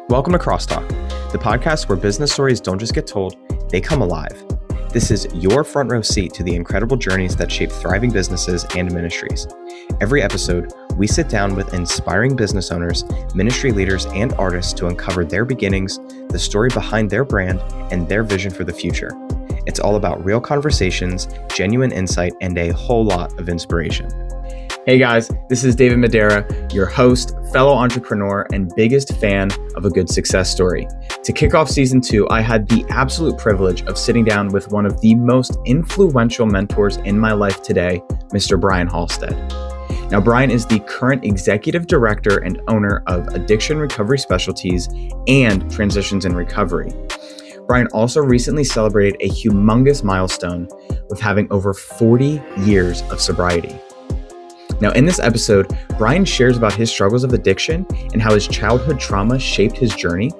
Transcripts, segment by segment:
Welcome to Crosstalk, the podcast where business stories don't just get told, they come alive. This is your front row seat to the incredible journeys that shape thriving businesses and ministries. Every episode, we sit down with inspiring business owners, ministry leaders, and artists to uncover their beginnings, the story behind their brand, and their vision for the future. It's all about real conversations, genuine insight, and a whole lot of inspiration. Hey guys, this is David Madera, your host, fellow entrepreneur, and biggest fan of a good success story. To kick off season 2, I had the absolute privilege of sitting down with one of the most influential mentors in my life today, Mr. Brian Halstead. Now, Brian is the current executive director and owner of Addiction Recovery Specialties and Transitions in Recovery. Brian also recently celebrated a humongous milestone with having over 40 years of sobriety. Now, in this episode, Brian shares about his struggles of addiction and how his childhood trauma shaped his journey.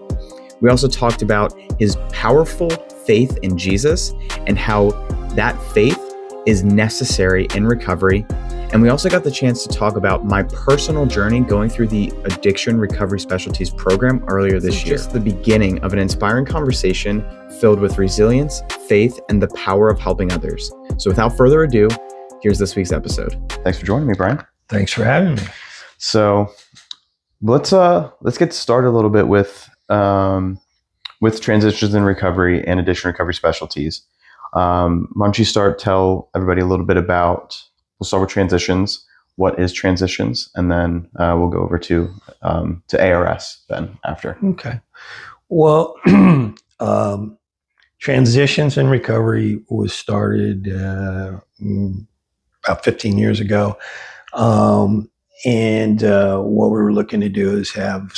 We also talked about his powerful faith in Jesus and how that faith is necessary in recovery. And we also got the chance to talk about my personal journey going through the Addiction Recovery Specialties program earlier this year. Just the beginning of an inspiring conversation filled with resilience, faith, and the power of helping others. So without further ado, here's this week's episode. Thanks for joining me, Brian. Thanks for having me. So let's get started a little bit with Transitions in Recovery and Addiction Recovery Specialties. Why don't you tell everybody a little bit about, we'll start with transitions. What is transitions? And then we'll go over to ARS then after. Okay. Well, Transitions in Recovery was started about 15 years ago. And what we were looking to do is have,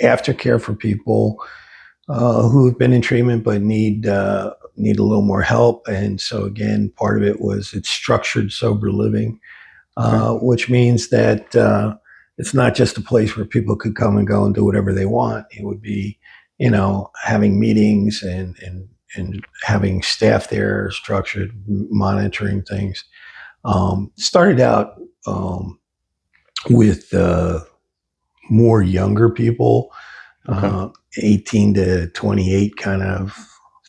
aftercare for people who have been in treatment but need a little more help. And so again, part of it was it's structured sober living, which means that it's not just a place where people could come and go and do whatever they want. It would be, having meetings and having staff there, structured, monitoring things. Started out with more younger people, 18 to 28 kind of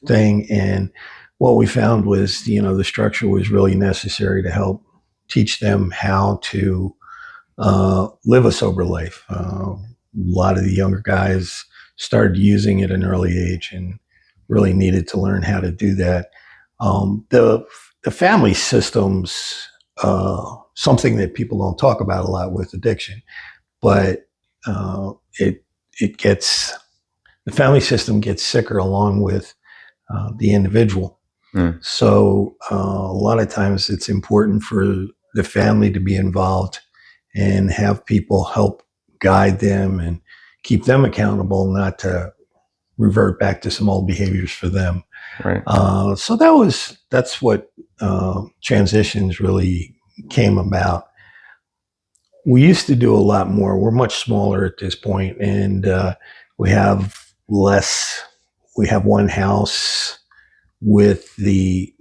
thing. And what we found was, the structure was really necessary to help teach them how to live a sober life. A lot of the younger guys started using at an early age and really needed to learn how to do that. The family system's something that people don't talk about a lot with addiction, but the family system gets sicker along with the individual. So a lot of times it's important for the family to be involved and have people help guide them and keep them accountable, not to revert back to some old behaviors for them. Right. So that's what Transitions really came about. We used to do a lot more. We're much smaller at this point, and we have less. We have one house with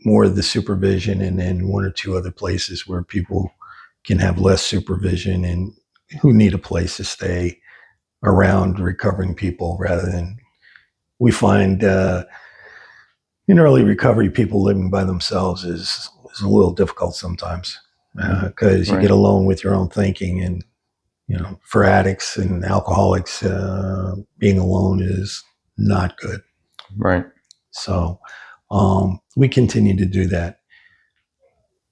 more of the supervision, and then one or two other places where people can have less supervision and who need a place to stay around recovering people rather than. We find in early recovery, people living by themselves is a little difficult sometimes because you get alone with your own thinking. And, for addicts and alcoholics, being alone is not good. Right. So we continue to do that.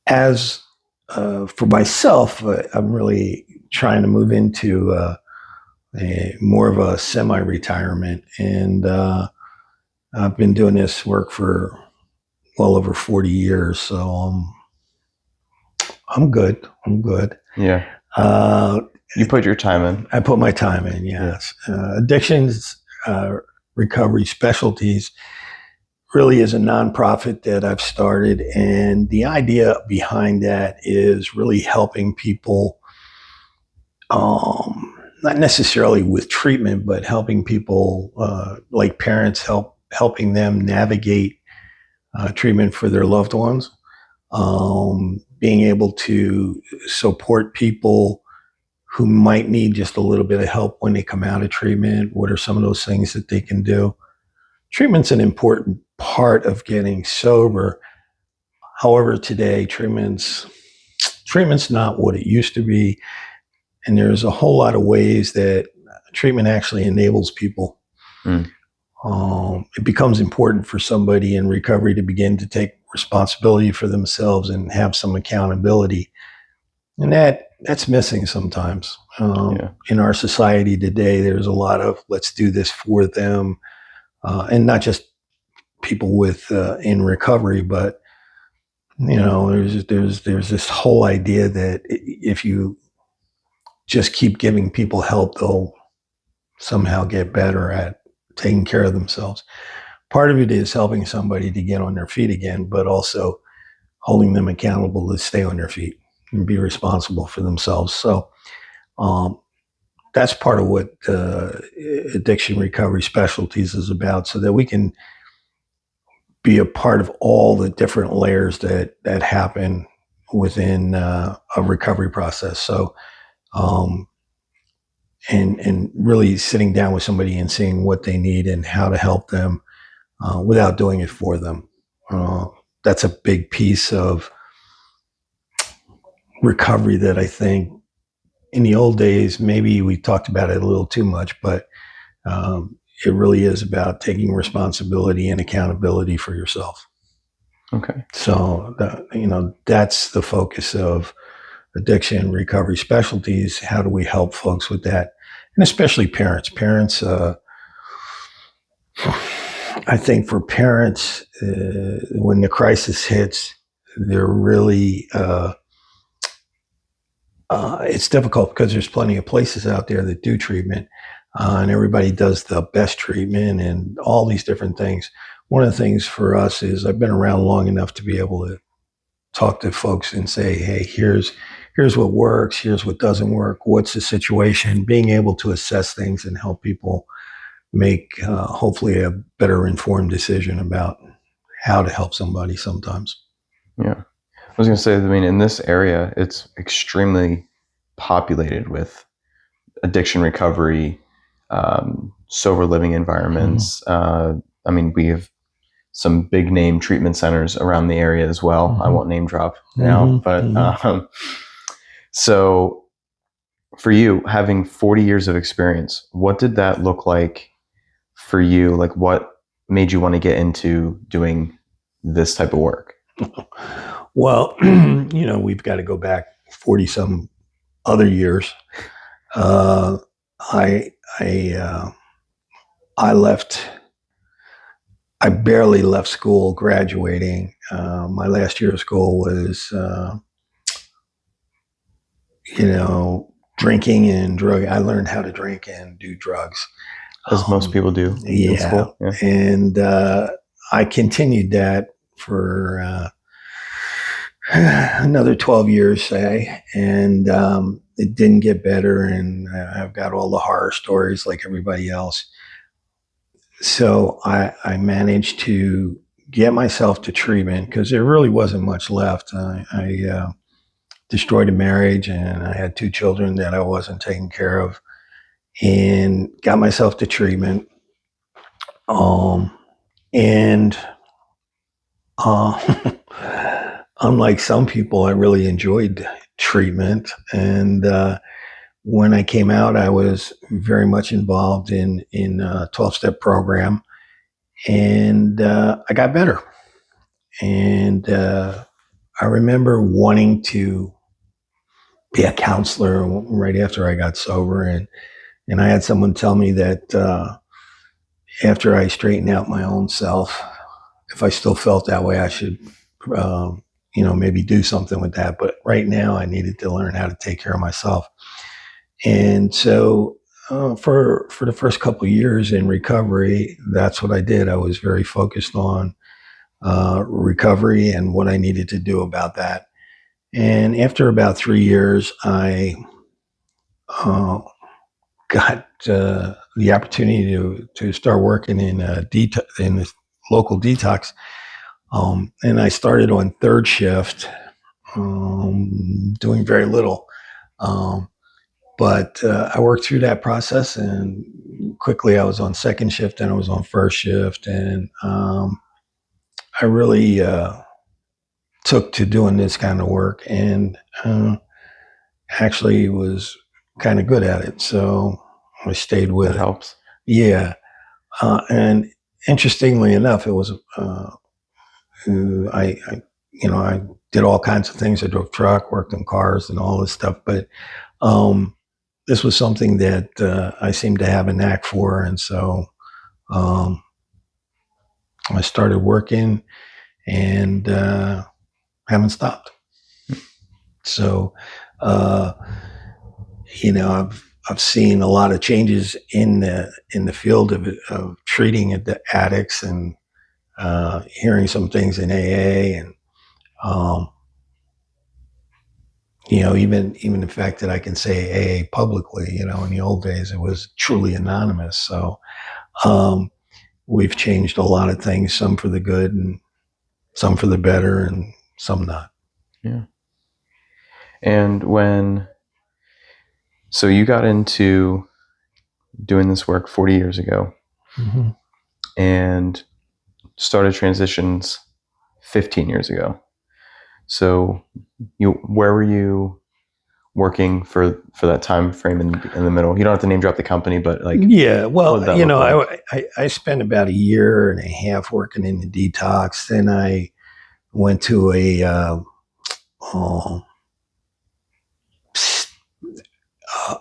As for myself, I'm really trying to move into more of a semi-retirement, and I've been doing this work for well over 40 years, so I'm good. Yeah. You put your time in. I put my time in, yes. Addictions Recovery Specialties really is a nonprofit that I've started, and the idea behind that is really helping people not necessarily with treatment, but helping people like parents, helping them navigate treatment for their loved ones, being able to support people who might need just a little bit of help when they come out of treatment. What are some of those things that they can do? Treatment's an important part of getting sober. However, today treatment's not what it used to be. And there's a whole lot of ways that treatment actually enables people. It becomes important for somebody in recovery to begin to take responsibility for themselves and have some accountability. And that's missing sometimes. In our society today, there's a lot of let's do this for them. And not just people with in recovery, but there's this whole idea that if you just keep giving people help, they'll somehow get better at taking care of themselves. Part of it is helping somebody to get on their feet again, but also holding them accountable to stay on their feet and be responsible for themselves. So that's part of what Addiction Recovery Specialties is about, so that we can be a part of all the different layers that happen within a recovery process. So, and really sitting down with somebody and seeing what they need and how to help them without doing it for them. That's a big piece of recovery that I think in the old days, maybe we talked about it a little too much, but it really is about taking responsibility and accountability for yourself. Okay. So, that's the focus of Addiction Recovery Specialties. How do we help folks with that? And especially parents. Parents, I think for parents, when the crisis hits, they're really, it's difficult because there's plenty of places out there that do treatment. And everybody does the best treatment and all these different things. One of the things for us is I've been around long enough to be able to talk to folks and say, hey, here's what works, here's what doesn't work, what's the situation, being able to assess things and help people make hopefully a better informed decision about how to help somebody sometimes. Yeah. I was going to say, in this area, it's extremely populated with addiction recovery, sober living environments. We have some big name treatment centers around the area as well. I won't name drop now, but so for you, having 40 years of experience, what did that look like for you? Like, what made you want to get into doing this type of work? Well, we've got to go back 40 some other years. I barely left school graduating. My last year of school was, drinking and drug. I learned how to drink and do drugs. As most people do in school. Yeah. And I continued that for another 12 years, say, and it didn't get better. And I've got all the horror stories like everybody else. So I managed to get myself to treatment because there really wasn't much left. I destroyed a marriage and I had 2 children that I wasn't taking care of, and got myself to treatment. Unlike some people, I really enjoyed treatment. And when I came out, I was very much involved in a 12-step program, and I got better. And I remember wanting to be a counselor right after I got sober, and I had someone tell me that after I straightened out my own self, if I still felt that way, I should maybe do something with that. But right now I needed to learn how to take care of myself. And so for the first couple of years in recovery, that's what I did. I was very focused on recovery and what I needed to do about that. And after about 3 years, I got the opportunity to start working in the local detox. And I started on 3rd shift, doing very little. But I worked through that process, and quickly I was on second shift, and I was on first shift, and I really took to doing this kind of work, and actually was kind of good at it. So I stayed with That it. helps. Yeah. And interestingly enough, it was, I did all kinds of things. I drove truck, worked on cars and all this stuff, but this was something that I seemed to have a knack for. And so I started working and haven't stopped. So, I've seen a lot of changes in the field of treating addicts, and hearing some things in AA, and even the fact that I can say AA publicly. In the old days it was truly anonymous. So we've changed a lot of things, some for the good and some for the better, and some not. Yeah. And so you got into doing this work 40 years ago, Mm-hmm. and started transitions 15 years ago. So where were you working for that time frame in the middle? You don't have to name drop the company, but Yeah, well, like? I spent about a year and a half working in the detox. Then I went to a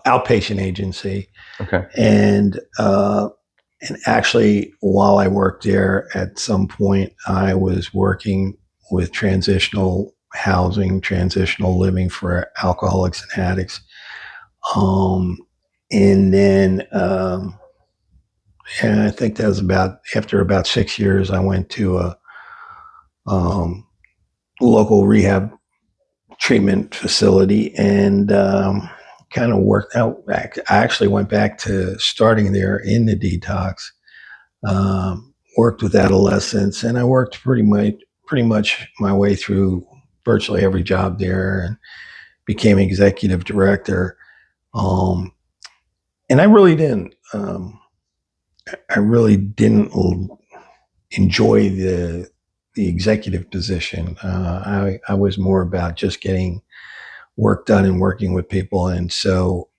outpatient agency. Okay. And actually, while I worked there, at some point, I was working with transitional housing, transitional living for alcoholics and addicts. And then, and I think that was after about 6 years, I went to a local rehab treatment facility, and kind of worked out. I actually went back to starting there in the detox. Worked with adolescents, and I worked pretty much my way through virtually every job there, and became executive director. And I really didn't. I really didn't enjoy the executive position. I was more about just getting work done and working with people. And so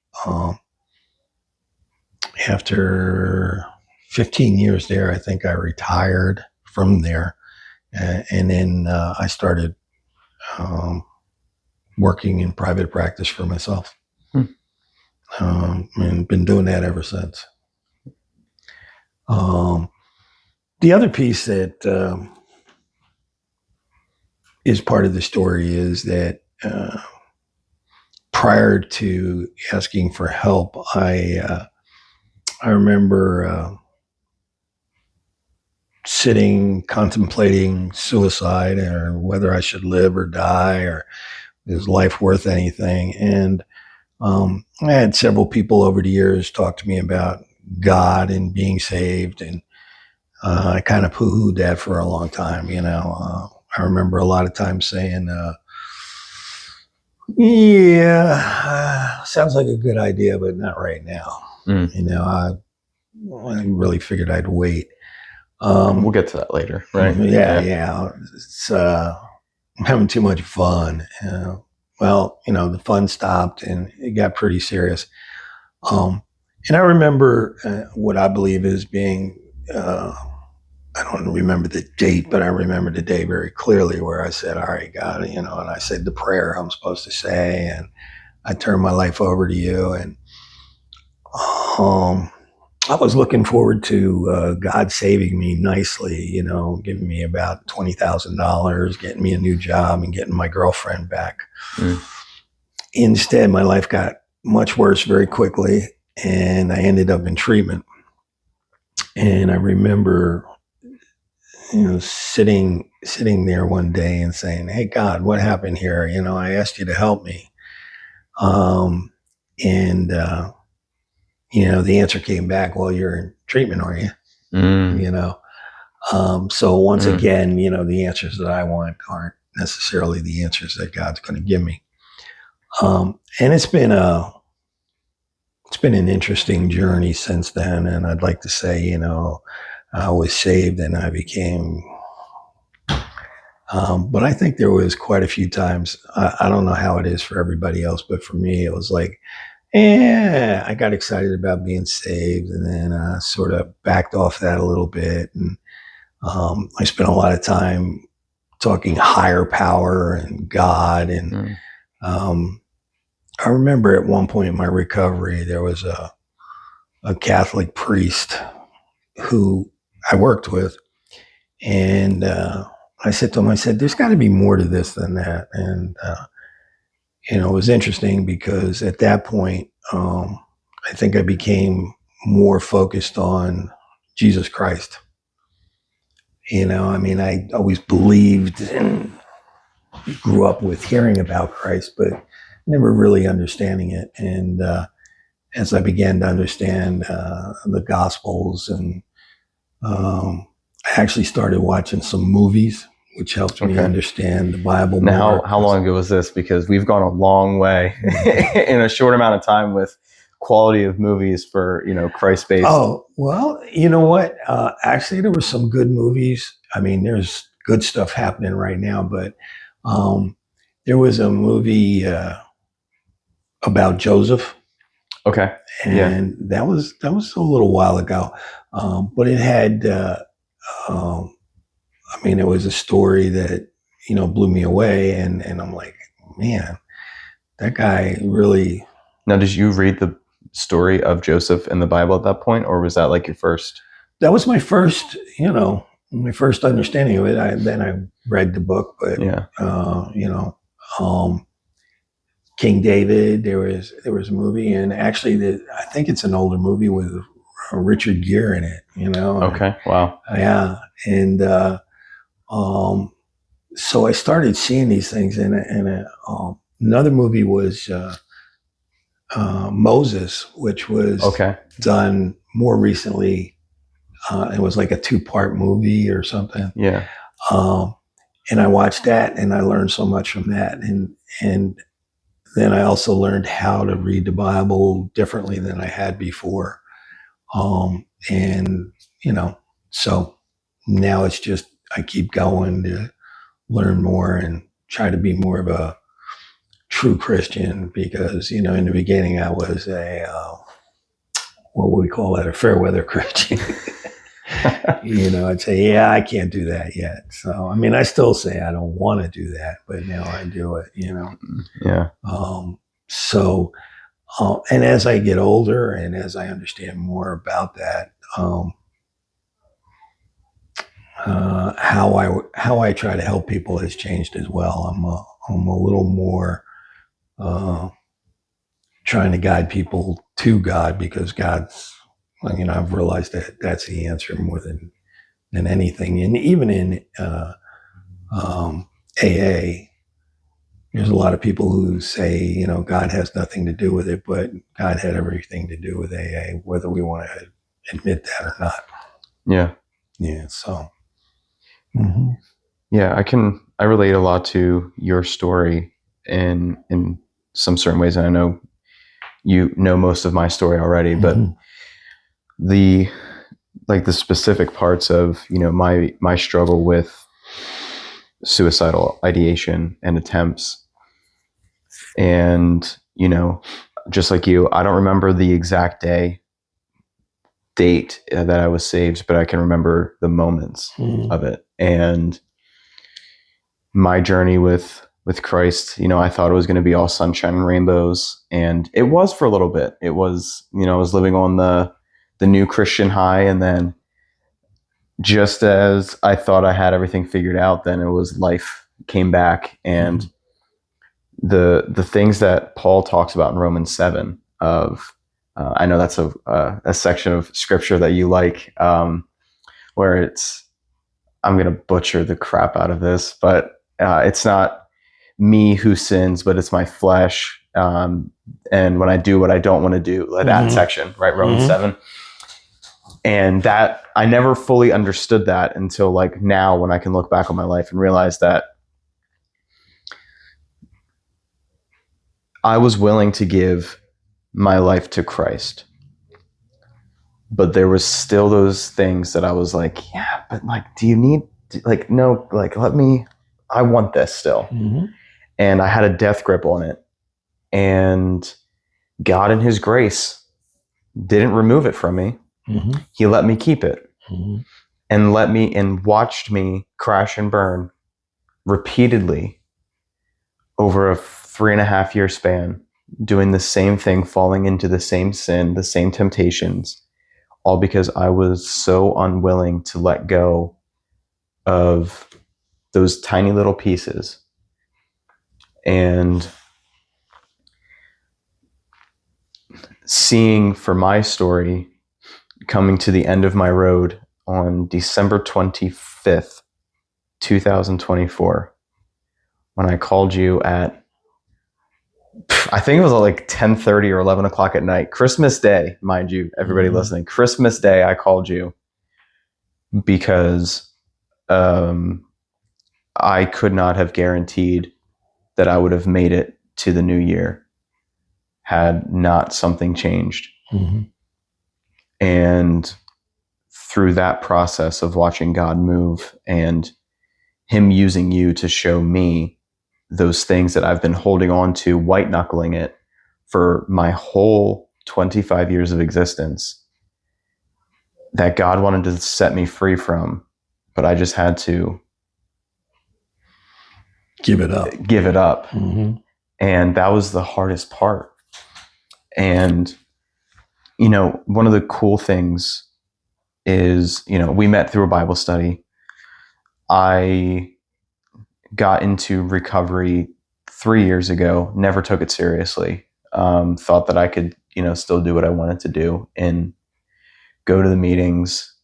after 15 years there, I think I retired from there. And then I started working in private practice for myself. And been doing that ever since. The other piece that is part of the story is that prior to asking for help, I remember sitting, contemplating suicide, or whether I should live or die, or is life worth anything. And I had several people over the years talk to me about God and being saved, and I kind of poo-hooed that for a long time. I remember a lot of times saying, sounds like a good idea, but not right now. I really figured I'd wait. We'll get to that later, right? Yeah. It's, I'm having too much fun. Well, the fun stopped, and it got pretty serious. And I remember what I believe is being, I don't remember the date, but I remember the day very clearly where I said, all right, God, and I said the prayer I'm supposed to say, and I turned my life over to you. And I was looking forward to God saving me nicely, giving me about $20,000, getting me a new job, and getting my girlfriend back. Instead, my life got much worse very quickly, and I ended up in treatment. And I remember, sitting there one day and saying, hey, God, what happened here? I asked you to help me. And the answer came back, well, you're in treatment, are you? So once again, the answers that I want aren't necessarily the answers that God's going to give me. And it's been a it's been an interesting journey since then. And I'd like to say, you know, I was saved and I became, but I think there was quite a few times, I don't know how it is for everybody else, but for me, it was like, yeah, I got excited about being saved and then sort of backed off that a little bit. And I spent a lot of time talking higher power and God. And I remember at one point in my recovery, there was a Catholic priest who I worked with. And I said to him, I said, there's got to be more to this than that. And, you know, it was interesting because at that point, I think I became more focused on Jesus Christ. You know, I mean, I always believed and grew up with hearing about Christ, but never really understanding it. And as I began to understand the Gospels, and I actually started watching some movies, which helped me understand the Bible more. Now, how long ago was this? Because we've gone a long way in a short amount of time with quality of movies for, you know, Christ-based. Oh, well, you know what? Actually, there were some good movies. I mean, there's good stuff happening right now, but there was a movie about Joseph. Okay. And that was a little while ago. But it had, I mean, it was a story that, you know, blew me away. And I'm like, man, that guy really. Now, did you read the story of Joseph in the Bible at that point, or was that like your first? That was my first, you know, my first understanding of it. Then I read the book, but you know, King David. There was a movie, and actually, I think it's an older movie with Richard Gere in it. You know. Okay. Wow. Yeah, and so I started seeing these things, and another movie was Moses, which was done more recently. It was like a 2-part movie or something. Yeah. And I watched that, and I learned so much from that. And then I also learned how to read the Bible differently than I had before. And, you know, so now it's just, I keep going to learn more and try to be more of a true Christian, because, you know, in the beginning I was a, what would we call that? A fair weather Christian. You know, I'd say, yeah, I can't do that yet. So, I mean, I still say I don't want to do that, but now I do it, you know? Yeah. So, and as I get older and as I understand more about that, how I try to help people has changed as well. I'm a little more trying to guide people to God, because God's, you know, I've realized that that's the answer more than anything. And even in AA, there's a lot of people who say, you know, God has nothing to do with it, but God had everything to do with AA, whether we want to admit that or not. Yeah. Yeah. So. Mm-hmm. Yeah, I relate a lot to your story in some certain ways. And I know you know most of my story already, but the specific parts of, you know, my struggle with suicidal ideation and attempts. And, you know, just like you, I don't remember the exact date that I was saved, but I can remember the moments of it. And my journey with Christ, you know, I thought it was going to be all sunshine and rainbows, and it was for a little bit. It was, you know, I was living on the new Christian high, and then just as I thought I had everything figured out, then it was life came back, and the things that Paul talks about in Romans 7 of, I know that's a section of scripture that you like, where it's, I'm going to butcher the crap out of this, but it's not me who sins, but it's my flesh. And when I do what I don't want to do, like that section, right? Romans 7. And that, I never fully understood that until like now, when I can look back on my life and realize that I was willing to give my life to Christ. But there was still those things that I was like, yeah, but like, do you need, like, no, like, I want this still. Mm-hmm. And I had a death grip on it. And God in his grace didn't remove it from me. Mm-hmm. He let me keep it. Mm-hmm. And watched me crash and burn repeatedly over a 3.5 year span, doing the same thing, falling into the same sin, the same temptations, all because I was so unwilling to let go of those tiny little pieces. And seeing for my story coming to the end of my road on December 25th, 2024, when I called you at, I think it was like 10:30 or 11 o'clock at night, Christmas Day, mind you, everybody listening, Christmas Day, I called you because I could not have guaranteed that I would have made it to the new year had not something changed. Mm-hmm. And through that process of watching God move and him using you to show me those things that I've been holding on to, white knuckling it for my whole 25 years of existence, that God wanted to set me free from, but I just had to give it up. Mm-hmm. And that was the hardest part. And, you know, one of the cool things is, you know, we met through a Bible study. I got into recovery 3 years ago, never took it seriously. Thought that I could, you know, still do what I wanted to do and go to the meetings,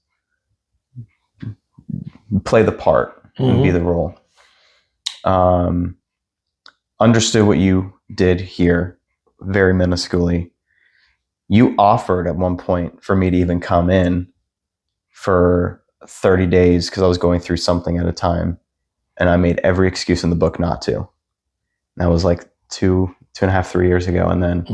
play the part, and be the role. Understood what you did here very minusculely. You offered at one point for me to even come in for 30 days because I was going through something at a time. And I made every excuse in the book not to. That was like 2.5, 3 years ago. And then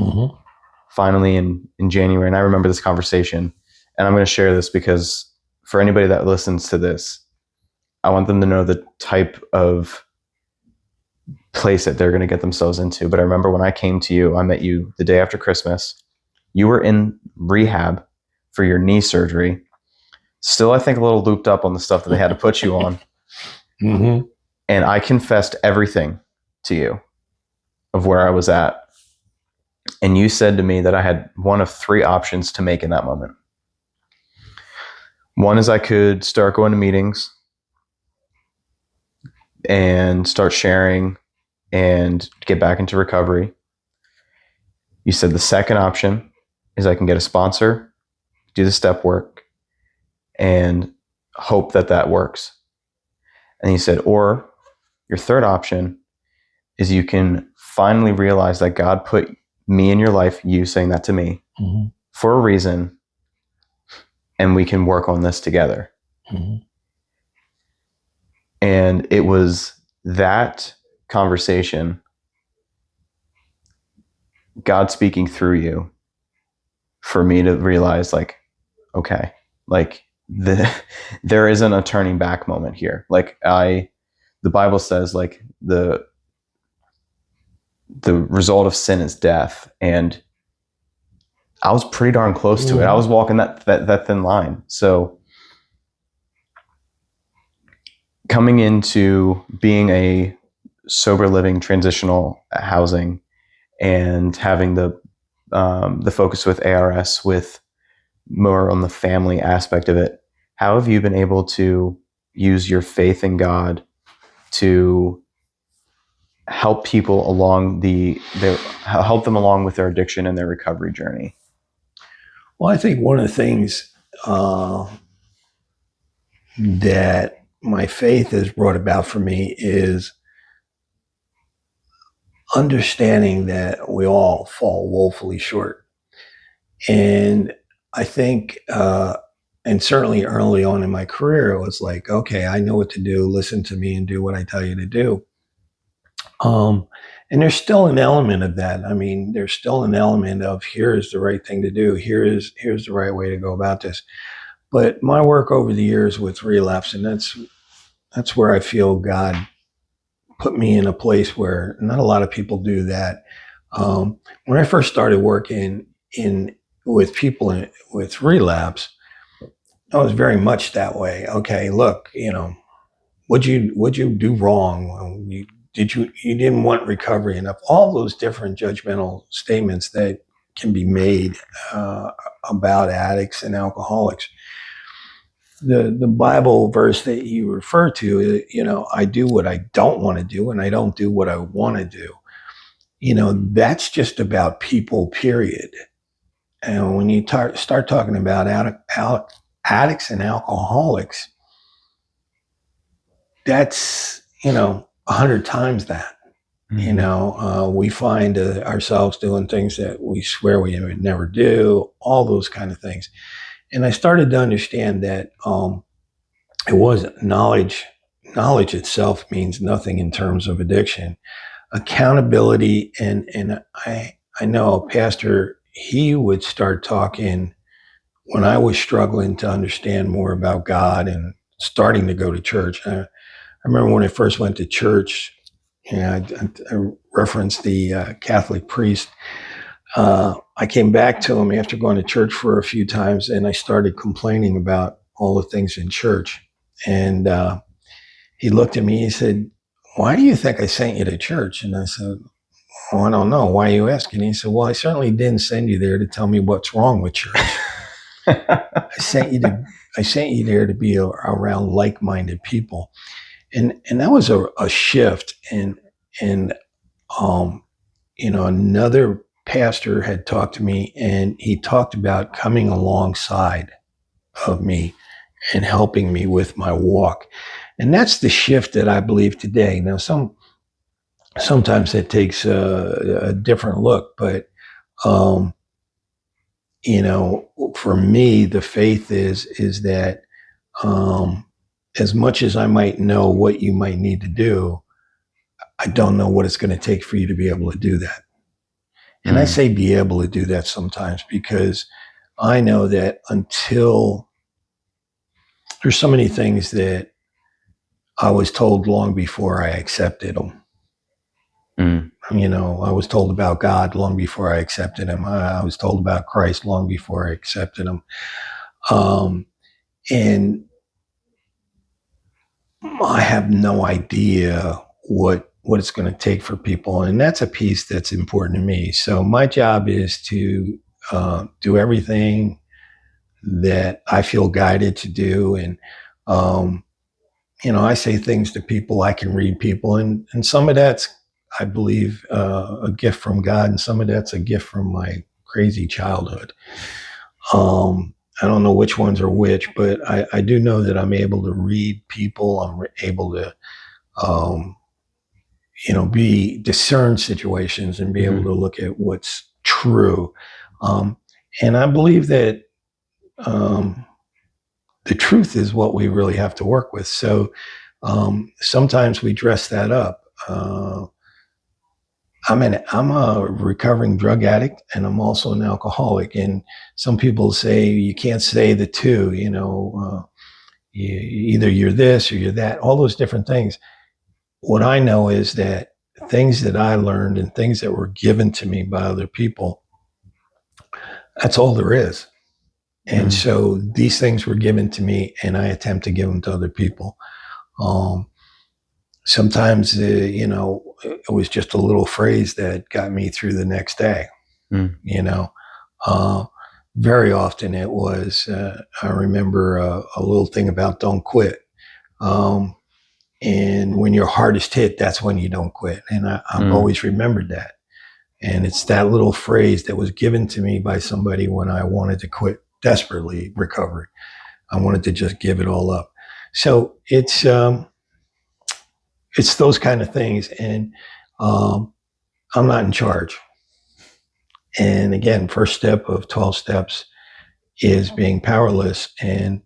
finally in January, and I remember this conversation, and I'm going to share this because for anybody that listens to this, I want them to know the type of place that they're going to get themselves into. But I remember when I came to you, I met you the day after Christmas. You were in rehab for your knee surgery. Still, I think a little looped up on the stuff that they had to put you on. Mm-hmm. And I confessed everything to you of where I was at. And you said to me that I had one of 3 options to make in that moment. One is I could start going to meetings and start sharing and get back into recovery. You said the second option is I can get a sponsor, do the step work, and hope that that works. And you said, or your third option is you can finally realize that God put me in your life, you saying that to me, for a reason, and we can work on this together. And it was that conversation, God speaking through you, for me to realize, like, okay, like there isn't a turning back moment here. Like the Bible says, like the result of sin is death, and I was pretty darn close to it. I was walking that thin line. So coming into being a sober living transitional housing and having the focus with ARS, with more on the family aspect of it, how have you been able to use your faith in God to help people along help them along with their addiction and their recovery journey? Well, I think one of the things that my faith has brought about for me is understanding that we all fall woefully short. And I think, and certainly early on in my career, it was like, okay, I know what to do. Listen to me and do what I tell you to do. And there's still an element of that. I mean, there's still an element of here is the right thing to do. Here's the right way to go about this. But my work over the years with relapse, and that's where I feel God put me in a place where not a lot of people do that. When I first started working with people with relapse, I was very much that way. Okay, look, what'd you do wrong? You didn't want recovery enough. All those different judgmental statements that can be made about addicts and alcoholics. The Bible verse that you refer to, I do what I don't want to do, and I don't do what I want to do. That's just about people, period. And when you start talking about addicts and alcoholics, that's 100 times that. We find ourselves doing things that we swear we would never do, all those kind of things. And I started to understand that it wasn't knowledge. Knowledge itself means nothing in terms of addiction. Accountability, and I know a pastor, he would start talking when I was struggling to understand more about God and starting to go to church. I remember when I first went to church, I referenced the Catholic priest. I came back to him after going to church for a few times, and I started complaining about all the things in church. And he looked at me, he said, "Why do you think I sent you to church?" And I said, "Oh, I don't know. Why are you asking?" He said, "Well, I certainly didn't send you there to tell me what's wrong with church. I sent you there to be around like-minded people." And that was a shift. And another pastor had talked to me, and he talked about coming alongside of me and helping me with my walk. And that's the shift that I believe today. Now, sometimes it takes a different look, but for me, the faith is that as much as I might know what you might need to do, I don't know what it's going to take for you to be able to do that. And I say be able to do that sometimes because I know that until there's so many things that I was told long before I accepted them. I was told about God long before I accepted him. I was told about Christ long before I accepted him. And I have no idea what it's going to take for people. And that's a piece that's important to me. So my job is to do everything that I feel guided to do. And, I say things to people, I can read people. And some of that's, I believe, a gift from God. And some of that's a gift from my crazy childhood. I don't know which ones are which, but I do know that I'm able to read people. I'm able to, discern situations and be able to look at what's true. And I believe that the truth is what we really have to work with. So sometimes we dress that up. I'm a recovering drug addict, and I'm also an alcoholic. And some people say you can't say the two. Either you're this or you're that. All those different things. What I know is that things that I learned and things that were given to me by other people, that's all there is. And so these things were given to me, and I attempt to give them to other people. Sometimes, it was just a little phrase that got me through the next day. Very often it was, I remember a little thing about don't quit. And when you're hardest hit, that's when you don't quit. And I've always remembered that. And it's that little phrase that was given to me by somebody when I wanted to quit desperately recovery. I wanted to just give it all up. So it's those kind of things. And I'm not in charge. And again, first step of 12 steps is being powerless. And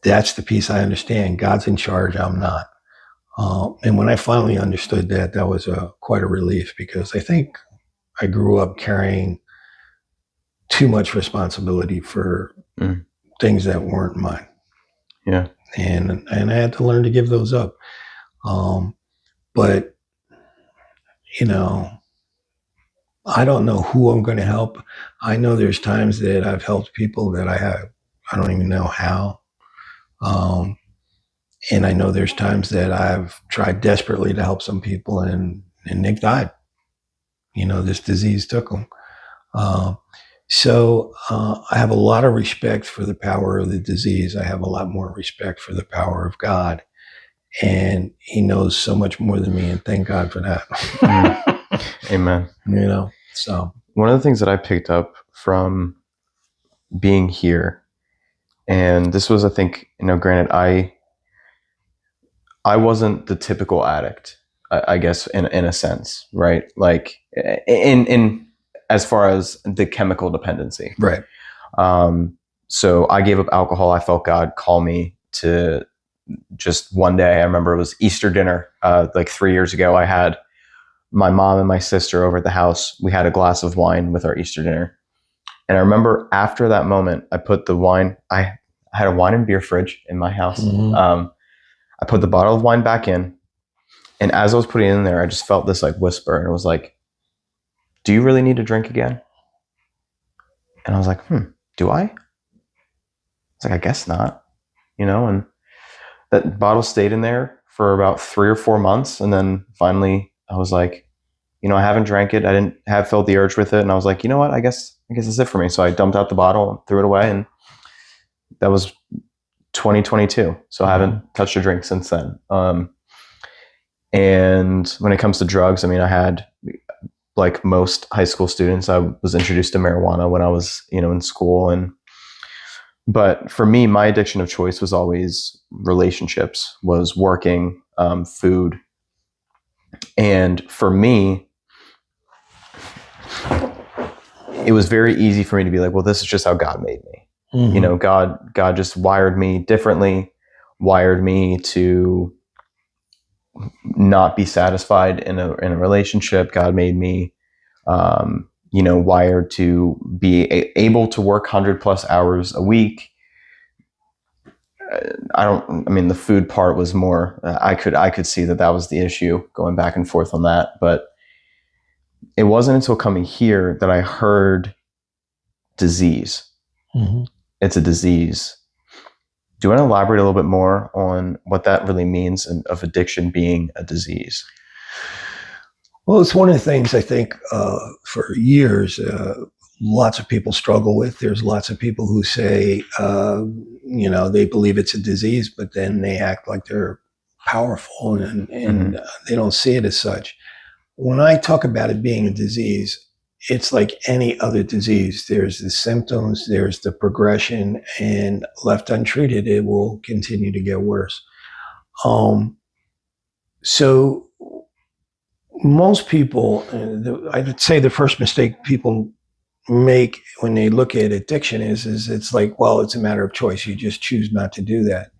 that's the piece I understand. God's in charge. I'm not. And when I finally understood that, that was quite a relief, because I think I grew up carrying too much responsibility for things that weren't mine. Yeah. And I had to learn to give those up. But, you know, I don't know who I'm going to help. I know there's times that I've helped people that I don't even know how. And I know there's times that I've tried desperately to help some people and they died. You know, this disease took them. So I have a lot of respect for the power of the disease. I have a lot more respect for the power of God. And he knows so much more than me, and thank God for that. Amen. You know, so one of the things that I picked up from being here, and this was, I think, granted, I wasn't the typical addict, I guess, in a sense, right? Like in as far as the chemical dependency, right. So I gave up alcohol. I felt God call me to just one day. I remember it was Easter dinner, like 3 years ago. I had my mom and my sister over at the house. We had a glass of wine with our Easter dinner. And I remember after that moment, I put the wine, I had a wine and beer fridge in my house. Mm-hmm. I put the bottle of wine back in. And as I was putting it in there, I just felt this like whisper. And it was like, do you really need to drink again? And I was like, do I? It's like, I guess not, and that bottle stayed in there for about 3 or 4 months. And then finally I was like, I haven't drank it. I didn't have felt the urge with it. And I was like, you know what? I guess that's it for me. So I dumped out the bottle and threw it away. And that was 2022. So I haven't touched a drink since then. And when it comes to drugs, I had, like most high school students, I was introduced to marijuana when I was, in school. But for me, my addiction of choice was always relationships, was working, food. And for me, it was very easy for me to be like, well, this is just how God made me. Mm-hmm. God just wired me differently, wired me to not be satisfied in a relationship. God made me, wired to be able to work 100+ hours a week. The food part was more, I could see that was the issue, going back and forth on that. But it wasn't until coming here that I heard disease. Mm-hmm. It's a disease. Do you want to elaborate a little bit more on what that really means, and of addiction being a disease? Well, it's one of the things I think for years, lots of people struggle with. There's lots of people who say, they believe it's a disease, but then they act like they're powerful and mm-hmm. They don't see it as such. When I talk about it being a disease, it's like any other disease. There's the symptoms, there's the progression, and left untreated, it will continue to get worse. So most people, I'd say the first mistake people make when they look at addiction is it's like, well, it's a matter of choice. You just choose not to do that.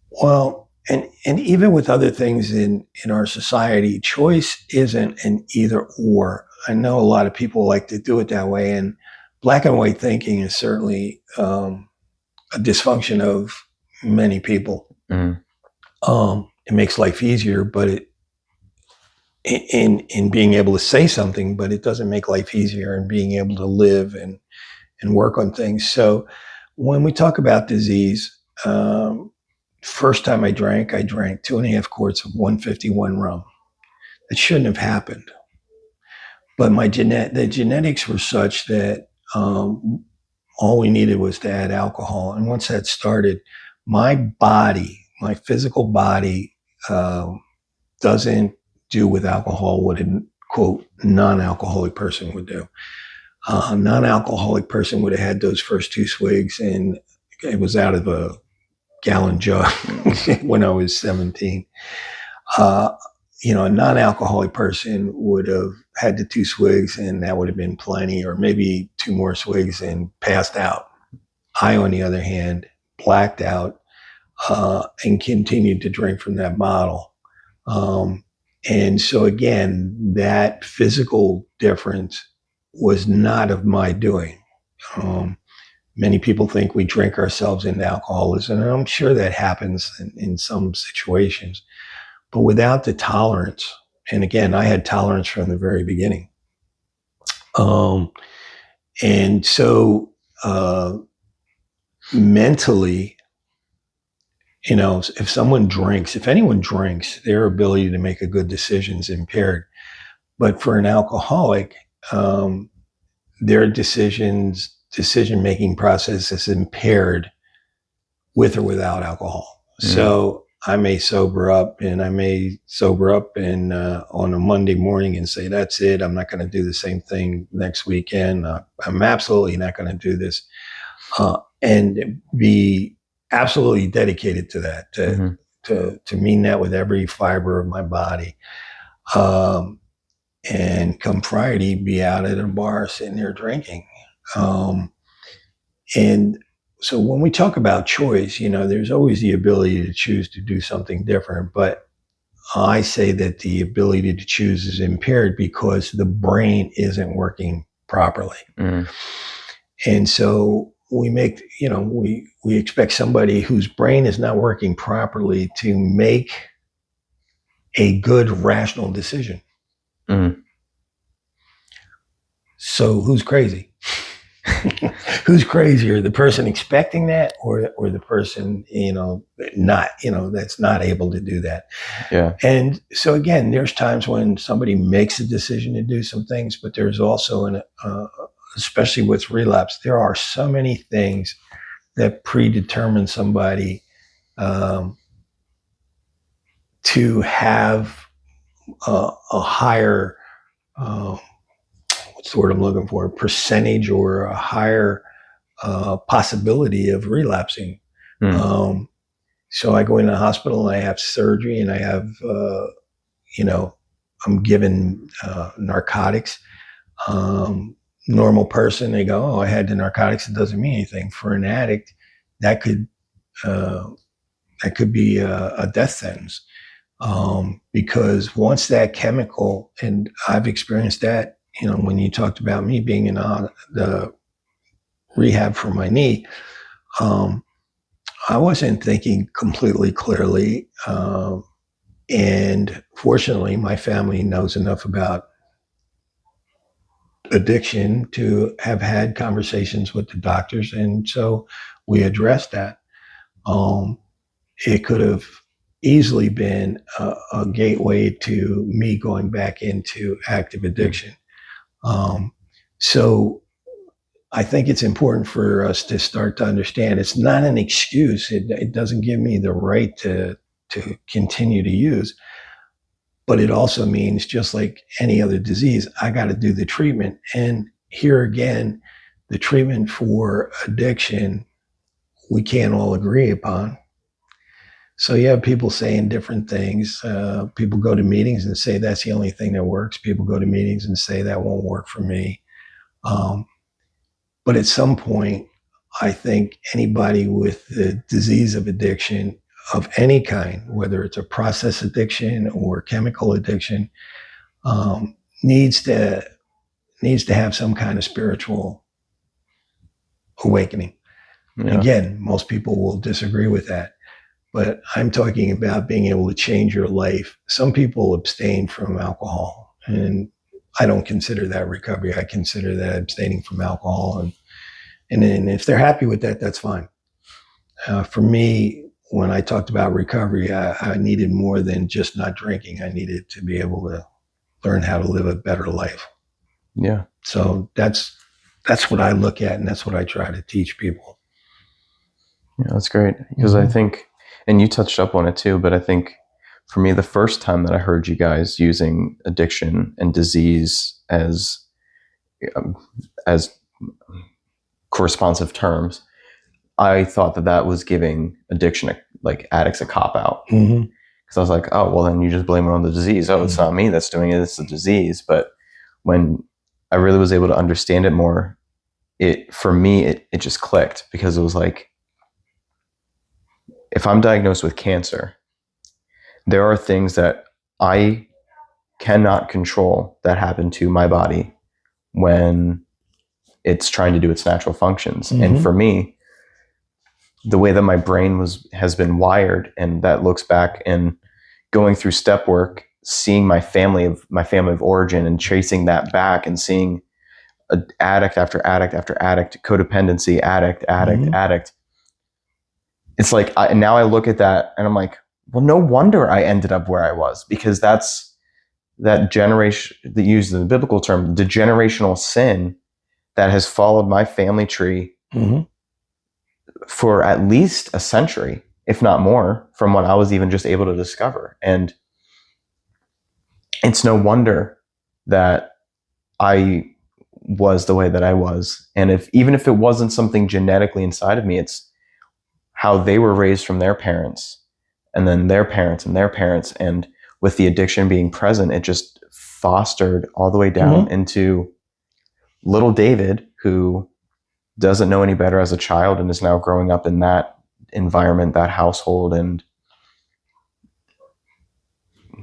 Well, and even with other things in our society, choice isn't an either or. I know a lot of people like to do it that way, and black and white thinking is certainly a dysfunction of many people. Mm-hmm. It makes life easier, but in being able to say something, but it doesn't make life easier in being able to live and work on things. So when we talk about disease, first time I drank 2.5 quarts of 151 rum. It shouldn't have happened. But the genetics were such that all we needed was to add alcohol. And once that started, my physical body doesn't do with alcohol what a, quote, non-alcoholic person would do. A non-alcoholic person would have had those first 2 swigs, and it was out of a gallon jug when I was 17. A non-alcoholic person would have had the 2 swigs, and that would have been plenty, or maybe 2 more swigs and passed out. I, on the other hand, blacked out, and continued to drink from that bottle. And so again, that physical difference was not of my doing. Many people think we drink ourselves into alcoholism, and I'm sure that happens in some situations. But without the tolerance, and again, I had tolerance from the very beginning. And so mentally, you know, if anyone drinks, their ability to make a good decision is impaired. But for an alcoholic, their decision-making process is impaired with or without alcohol. So I may sober up and on a Monday morning and say, that's it. I'm not going to do the same thing next weekend. I'm absolutely not going to do this. And be absolutely dedicated to that, to mean that with every fiber of my body. And come Friday, be out at a bar sitting there drinking. And so when we talk about choice, you know, there's always the ability to choose to do something different. But I say that the ability to choose is impaired because the brain isn't working properly. And so we expect somebody whose brain is not working properly to make a good, rational decision. So who's crazy? Who's crazier, the person expecting that or the person, that's not able to do that? Yeah. And so again, there's times when somebody makes a decision to do some things, but there's also especially with relapse, there are so many things that predetermine somebody to have a higher what's the word I'm looking for? Percentage or a higher possibility of relapsing. So I go into the hospital and I have surgery and I have, I'm given narcotics. Normal person, they go, oh, I had the narcotics. It doesn't mean anything. For an addict, that could be a death sentence. Because once that chemical, and I've experienced that, you know, when you talked about me being in the rehab for my knee, I wasn't thinking completely clearly. And fortunately, my family knows enough about addiction to have had conversations with the doctors. And so we addressed that. It could have easily been a gateway to me going back into active addiction. So I think it's important for us to start to understand it's not an excuse. It doesn't give me the right to continue to use, but it also means, just like any other disease, I got to do the treatment. And here again, the treatment for addiction, we can't all agree upon. So you have people saying different things. People go to meetings and say that's the only thing that works. People go to meetings and say that won't work for me. But at some point, I think anybody with the disease of addiction of any kind, whether it's a process addiction or chemical addiction, needs to have some kind of spiritual awakening. Yeah. Again, most people will disagree with that. But I'm talking about being able to change your life. Some people abstain from alcohol, and I don't consider that recovery. I consider that abstaining from alcohol. And then if they're happy with that, that's fine. For me, when I talked about recovery, I needed more than just not drinking. I needed to be able to learn how to live a better life. Yeah. So that's what I look at, and that's what I try to teach people. Yeah, that's great. Because I think, and you touched up on it too, but I think for me, the first time that I heard you guys using addiction and disease as corresponsive terms, I thought that was giving addiction, like addicts, a cop out. Because I was like, oh, well, then you just blame it on the disease. Oh, it's not me that's doing it, it's the disease. But when I really was able to understand it more, for me, it just clicked, because it was like, if I'm diagnosed with cancer, there are things that I cannot control that happen to my body when it's trying to do its natural functions. Mm-hmm. And for me, the way that my brain has been wired, and that looks back and going through step work, seeing my family of origin and tracing that back and seeing addict after addict after addict, codependency, addict. It's like, now I look at that and I'm like, well, no wonder I ended up where I was, because that's that generation, that used the biblical term, the generational sin that has followed my family tree for at least a century, if not more, from what I was even just able to discover. And it's no wonder that I was the way that I was. And even if it wasn't something genetically inside of me, it's how they were raised from their parents, and then their parents and their parents. And with the addiction being present, it just fostered all the way down into little David, who doesn't know any better as a child and is now growing up in that environment, that household. And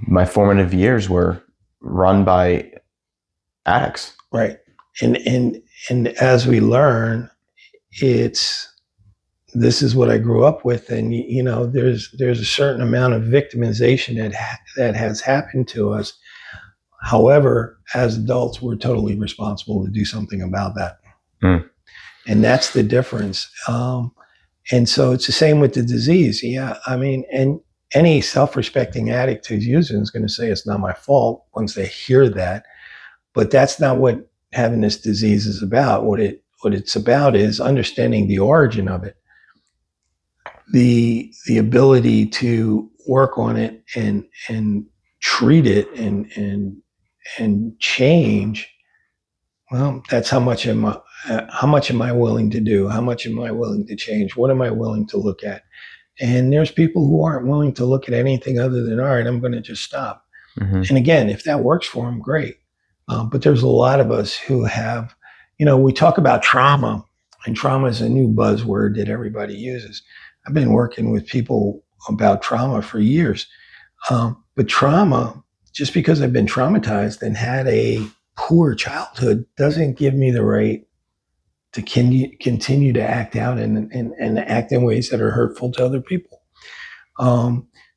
my formative years were run by addicts. Right. And as we learn, this is what I grew up with. And, there's a certain amount of victimization that has happened to us. However, as adults, we're totally responsible to do something about that. And that's the difference. And so it's the same with the disease. Yeah. I mean, and any self-respecting addict who's using is going to say it's not my fault once they hear that. But that's not what having this disease is about. What it's about is understanding the origin of it, the ability to work on it and treat it and change. Well, that's how much am I willing to do? How much am I willing to change? What am I willing to look at? And there's people who aren't willing to look at anything other than, all right, I'm going to just stop. And again, if that works for them, great. But there's a lot of us who have, we talk about trauma, and trauma is a new buzzword that everybody uses. I've been working with people about trauma for years. But trauma, just because I've been traumatized and had a poor childhood, doesn't give me the right to continue to act out and act in ways that are hurtful to other people.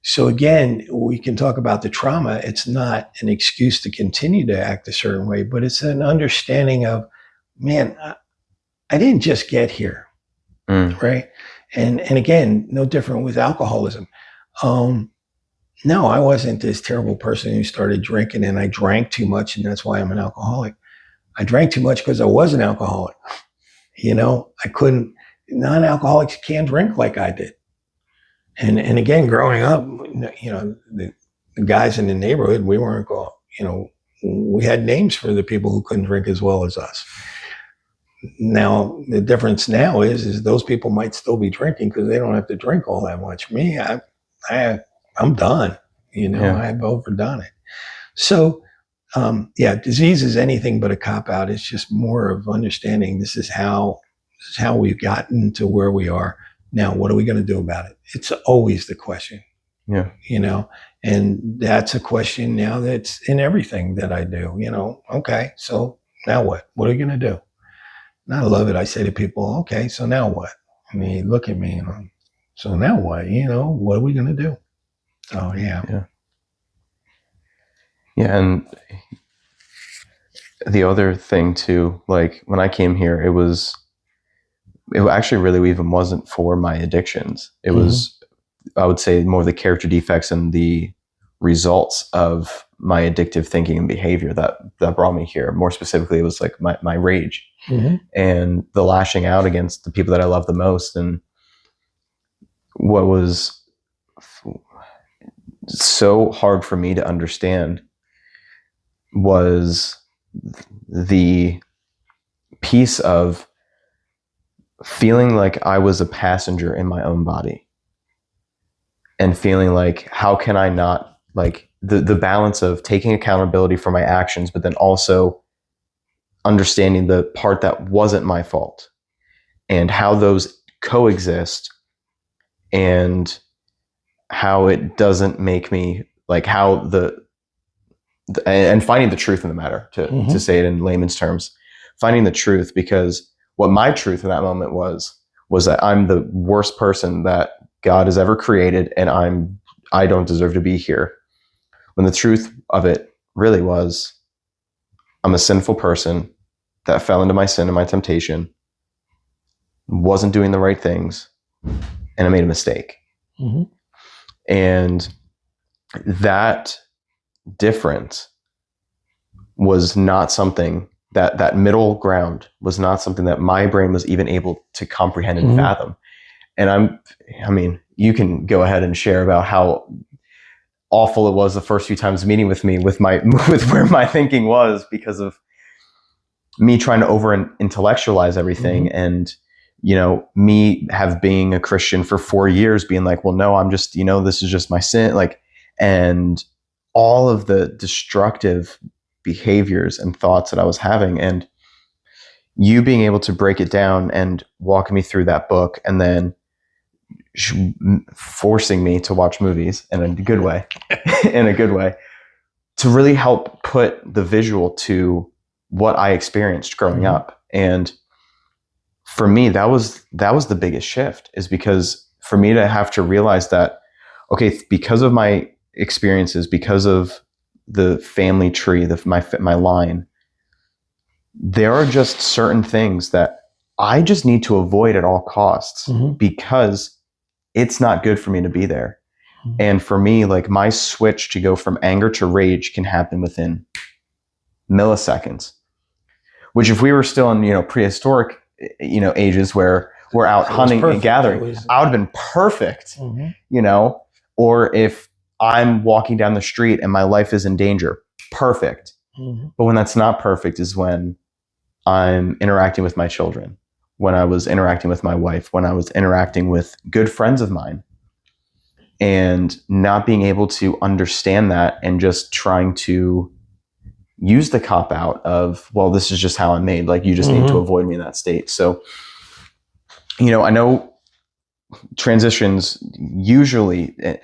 So again, we can talk about the trauma. It's not an excuse to continue to act a certain way, but it's an understanding of, man, I didn't just get here, right? And again, no different with alcoholism. No, I wasn't this terrible person who started drinking and I drank too much and that's why I'm an alcoholic. I drank too much because I was an alcoholic. I couldn't, non-alcoholics can't drink like I did. And again, growing up, the guys in the neighborhood, we weren't, we had names for the people who couldn't drink as well as us. Now, the difference now is those people might still be drinking because they don't have to drink all that much. Me, I'm done. I've overdone it. So, disease is anything but a cop-out. It's just more of understanding this is how we've gotten to where we are. Now, what are we going to do about it? It's always the question. Yeah. And that's a question now that's in everything that I do. Okay, so now what? What are you going to do? And I love it. I say to people, okay, so now what? I mean, look at me. So now what? What are we going to do? Oh, yeah. Yeah, and the other thing too, like when I came here, it actually really even wasn't for my addictions. It was, I would say, more the character defects and the results of my addictive thinking and behavior that brought me here. More specifically, it was like my rage and the lashing out against the people that I love the most. And what was so hard for me to understand was the piece of feeling like I was a passenger in my own body and feeling like, how can I not, like the balance of taking accountability for my actions, but then also understanding the part that wasn't my fault and how those coexist, and how it doesn't make me like how and finding the truth in the matter, to say it in layman's terms, finding the truth, because what my truth in that moment was that I'm the worst person that God has ever created, and I don't deserve to be here. When the truth of it really was, I'm a sinful person that fell into my sin and my temptation, wasn't doing the right things, and I made a mistake. Mm-hmm. And that difference was not something that middle ground was not something that my brain was even able to comprehend and fathom. And I mean, you can go ahead and share about how awful it was the first few times meeting with me with where my thinking was, because of me trying to over intellectualize everything. And, you know, me being a Christian for 4 years, being like, well, no, I'm just, you know, this is just my sin. Like, and all of the destructive behaviors and thoughts that I was having, and you being able to break it down and walk me through that book, and then forcing me to watch movies in a good way, to really help put the visual to what I experienced growing up. And for me, that was the biggest shift, is because for me to have to realize that, okay, because of my experiences, because of the family tree, my line, there are just certain things that I just need to avoid at all costs, because it's not good for me to be there. And for me, like, my switch to go from anger to rage can happen within milliseconds, which if we were still in, you know, prehistoric, you know, ages where we're out hunting and gathering, I would have been perfect, you know, or if I'm walking down the street and my life is in danger, perfect. But when that's not perfect is when I'm interacting with my children, when I was interacting with my wife, when I was interacting with good friends of mine, and not being able to understand that, and just trying to use the cop out of, well, this is just how I'm made. Like, you just need to avoid me in that state. So, you know, I know transitions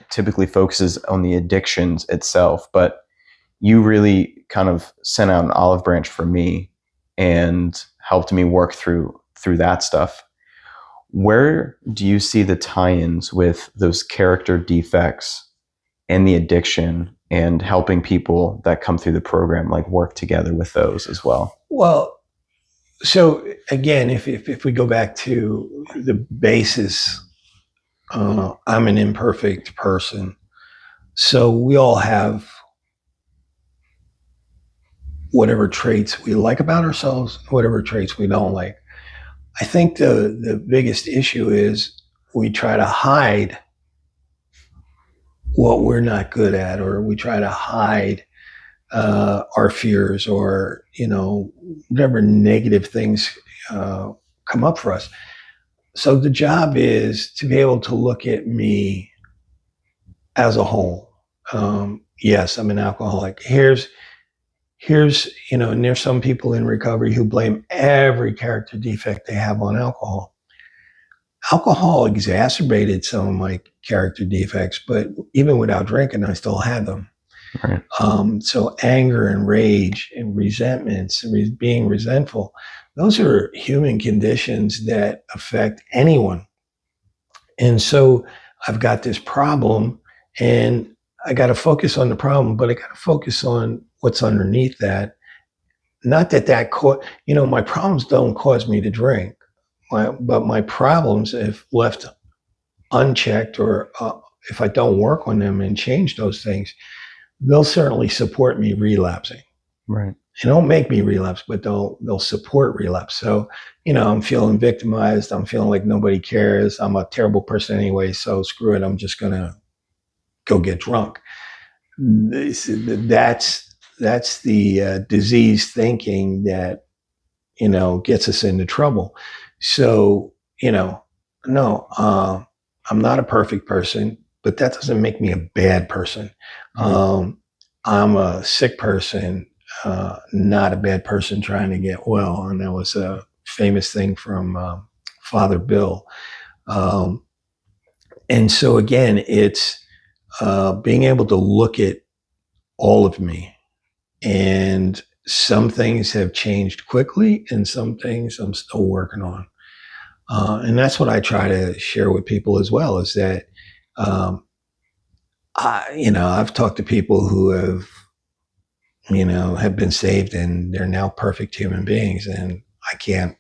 typically focuses on the addictions itself, but you really kind of sent out an olive branch for me and helped me work through that stuff. Where do you see the tie-ins with those character defects and the addiction, and helping people that come through the program, like, work together with those as well? Well, so again, if we go back to the basis, I'm an imperfect person. So we all have whatever traits we like about ourselves, whatever traits we don't like. I think the biggest issue is we try to hide what we're not good at, or we try to hide our fears, or, you know, whatever negative things come up for us. So the job is to be able to look at me as a whole. Yes, I'm an alcoholic. Here's, you know, and there's some people in recovery who blame every character defect they have on alcohol. Alcohol exacerbated some of my character defects, but even without drinking, I still had them. Right. So anger and rage and resentments and being resentful, those are human conditions that affect anyone. And so I've got this problem, and I got to focus on the problem, but I got to focus on what's underneath that. Not that you know, my problems don't cause me to drink, but my problems, if left unchecked, or if I don't work on them and change those things, they'll certainly support me relapsing. Right. They don't make me relapse, but they'll support relapse. So, you know, I'm feeling victimized. I'm feeling like nobody cares. I'm a terrible person anyway, so screw it. I'm just gonna go get drunk. That's the diseased thinking that, you know, gets us into trouble. So, you know, no, I'm not a perfect person, but that doesn't make me a bad person. I'm a sick person, not a bad person trying to get well. And that was a famous thing from Father Bill. And so again, it's being able to look at all of me, and some things have changed quickly and some things I'm still working on. And that's what I try to share with people as well, is that, I've talked to people who have been saved and they're now perfect human beings. And I can't,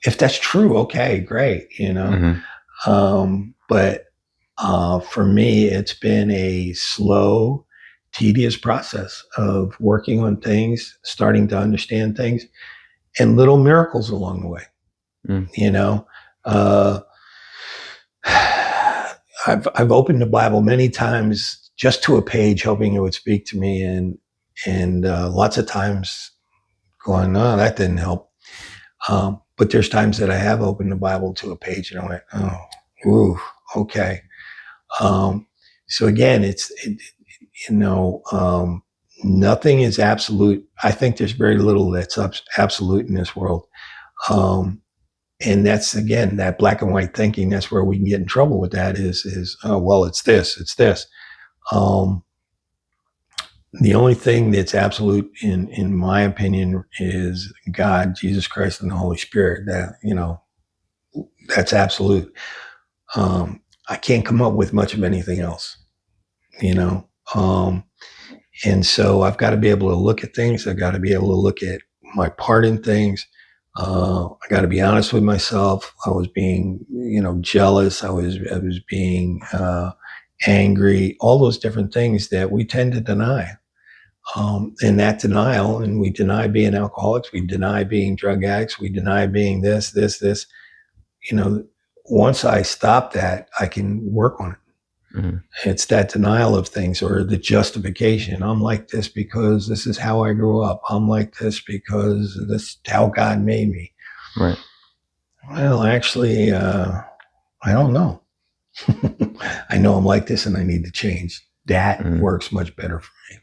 if that's true, okay, great, But for me, it's been a slow, tedious process of working on things, starting to understand things, and little miracles along the way. Uh, I've opened the Bible many times just to a page, hoping it would speak to me, and lots of times going, "No, that didn't help." But there's times that I have opened the Bible to a page and I went, "Oh, ooh, okay." So again, nothing is absolute. I think there's very little that's absolute in this world. And that's, again, that black and white thinking. That's where we can get in trouble with that is, oh, well, it's this. The only thing that's absolute in my opinion is God, Jesus Christ, and the Holy Spirit. That, that's absolute. I can't come up with much of anything else, and so I've got to be able to look at things. I've got to be able to look at my part in things. I got to be honest with myself. I was being, jealous. I was being angry. All those different things that we tend to deny. And that denial, and we deny being alcoholics. We deny being drug addicts. We deny being this. Once I stop that, I can work on it. Mm-hmm. It's that denial of things, or the justification. I'm like this because this is how I grew up. I'm like this because this is how God made me. Right. Well, actually, I don't know. I know I'm like this and I need to change. That works much better for me.